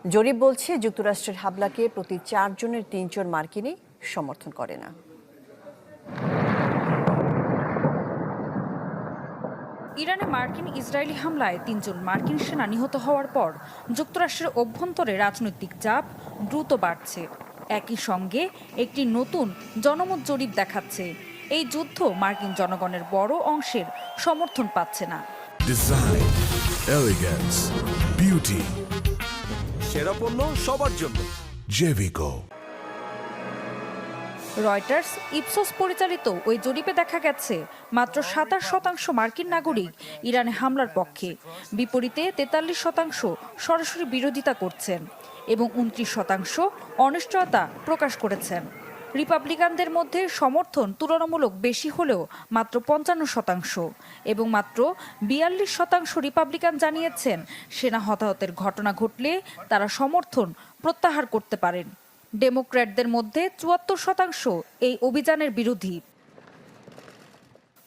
জরিপ বলছে যুক্তরাষ্ট্রের হামলাকে প্রতি 4 জনের 3 জন মার্কিনই সমর্থন করে না। ইরানে মার্কিন ইসরায়েলি হামলায় 3 জন মার্কিন সেনা নিহত হওয়ার পর যুক্তরাষ্ট্রের অভ্যন্তরে রাজনৈতিক চাপ দ্রুত বাড়ছে। একই সঙ্গে একটি নতুন জনমত জরিপ দেখাচ্ছে এই যুদ্ধ মার্কিন জনগণের বড় অংশের সমর্থন পাচ্ছে না। ডিজাইন, এলিগেন্স, বিউটি, সেরা পণ্য সবার জন্য জেভিকো। রয়টার্স ইপসোস পরিচালিত ওই জরিপে দেখা গেছে মাত্র 27% মার্কিন নাগরিক ইরানে হামলার পক্ষে, বিপরীতে 43% সরাসরি বিরোধিতা করছেন এবং 29% অনিশ্চয়তা প্রকাশ করেছেন। রিপাবলিকানদের মধ্যে সমর্থন তুলনামূলক বেশি হলেও মাত্র 55% এবং মাত্র 42% রিপাবলিকান জানিয়েছেন সেনা হতাহতের ঘটনা ঘটলে তারা সমর্থন প্রত্যাহার করতে পারেন। ডেমোক্র্যাটদের মধ্যে 74% এই অভিযানের বিরোধী।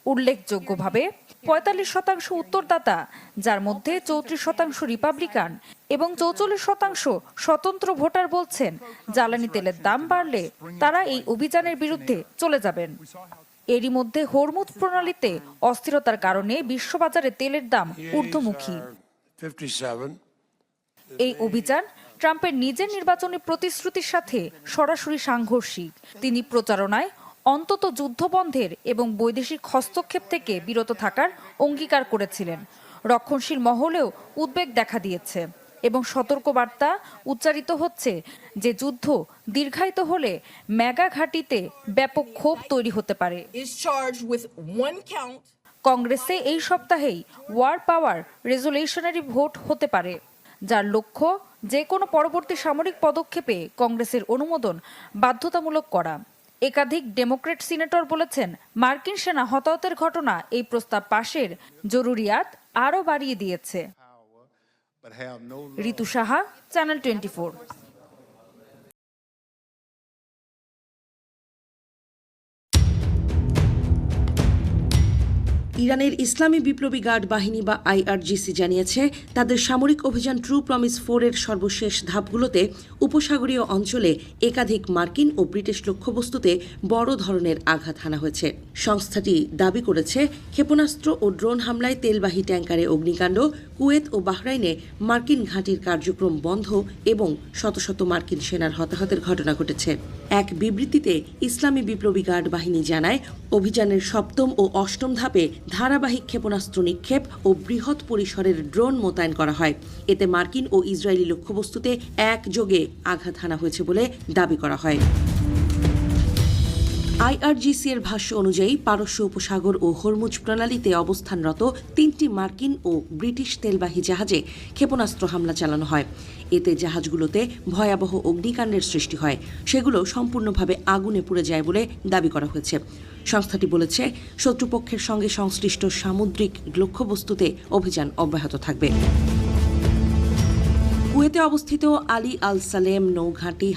উল্লেখযোগ্যভাবে 45% উত্তরদাতা, যার মধ্যে 34% রিপাবলিকান এবং 44% স্বতন্ত্র ভোটার বলছেন জ্বালানি তেলের দাম বাড়লে তারা এই অভিযানের বিরুদ্ধে চলে যাবেন। এরই মধ্যে হরমুজ প্রণালীতে অস্থিরতার কারণে বিশ্ববাজারে তেলের দাম ঊর্ধ্বমুখী। এই অভিযান ট্রাম্পের নিজের নির্বাচনী প্রতিশ্রুতির সাথে সরাসরি সাংঘর্ষিক। তিনি প্রচারণায় অন্তত যুদ্ধবন্ধের এবং বৈদেশিক হস্তক্ষেপ থেকে বিরত থাকার অঙ্গীকার করেছিলেন। রক্ষণশীল মহলেও উদ্বেগ দেখা দিয়েছে এবং সতর্কবার্তা উচ্চারিত হচ্ছে যে যুদ্ধ দীর্ঘায়িত হলে মেগা ঘাঁটিতে ব্যাপক ক্ষোভ তৈরি হতে পারে। কংগ্রেসে এই সপ্তাহেই ওয়ার পাওয়ার রেজুলেশনারি ভোট হতে পারে, যার লক্ষ্য যে কোনো পরবর্তী সামরিক পদক্ষেপে কংগ্রেসের অনুমোদন বাধ্যতামূলক করা। একাধিক ডেমোক্রেট সিনেটর বলেছেন মার্কিন সেনা হতাহতের ঘটনা এই প্রস্তাব পাশের জরুরিয়াত আরও বাড়িয়ে দিয়েছে। ঋতু সাহা, চ্যানেল 24। ইরানের ইসলামী বিপ্লবী গার্ড বাহিনী বা আইআরজিসি জানিয়েছে তাদের সামরিক অভিযান ট্রু প্রমিস 4-এর সর্বশেষ ধাপগুলোতে উপসাগরীয় অঞ্চলে একাধিক মার্কিন ও ব্রিটিশ লক্ষ্যবস্তুতে বড় ধরনের আঘাত হানা হয়েছে। সংস্থাটি দাবি করেছে ক্ষেপণাস্ত্র ও ড্রোন হামলায় তেলবাহী ট্যাঙ্কারে অগ্নিকাণ্ড, কুয়েত ও বাহরাইনে মার্কিন ঘাঁটির কার্যক্রম বন্ধ এবং শত শত মার্কিন সেনার হতাহতের ঘটনা ঘটেছে। এক বিবৃতিতে ইসলামী বিপ্লবী গার্ড বাহিনী জানায় অভিযানের 7ম ও 8ম ধাপে ধারাবাহিক ক্ষেপণাস্ত্র নিক্ষেপ ও বৃহৎ পরিসরের ড্রোন মোতায়েন করা হয়। এতে মার্কিন ও ইসরায়েলি লক্ষ্যবস্তুতে একযোগে আঘাত হানা হয়েছে বলে দাবি করা হয়। আইআরজিসি এর ভাষ্য অনুযায়ী পারস্য উপসাগর ও হরমুজ প্রণালীতে অবস্থানরত 3টি মার্কিন ও ব্রিটিশ তেলবাহী জাহাজে ক্ষেপণাস্ত্র হামলা চালানো হয়। এতে জাহাজগুলোতে ভয়াবহ অগ্নিকাণ্ডের সৃষ্টি হয়, সেগুলো সম্পূর্ণভাবে আগুনে পুড়ে যায় বলে দাবি করা হয়েছে। সংস্থাটি বলেছে শত্রুপক্ষের সঙ্গে সংশ্লিষ্ট সামুদ্রিক লক্ষ্যবস্তুতে অভিযান অব্যাহত থাকবে। কুয়েতে অবস্থিত আলী আল সালেম নৌঘাঁটি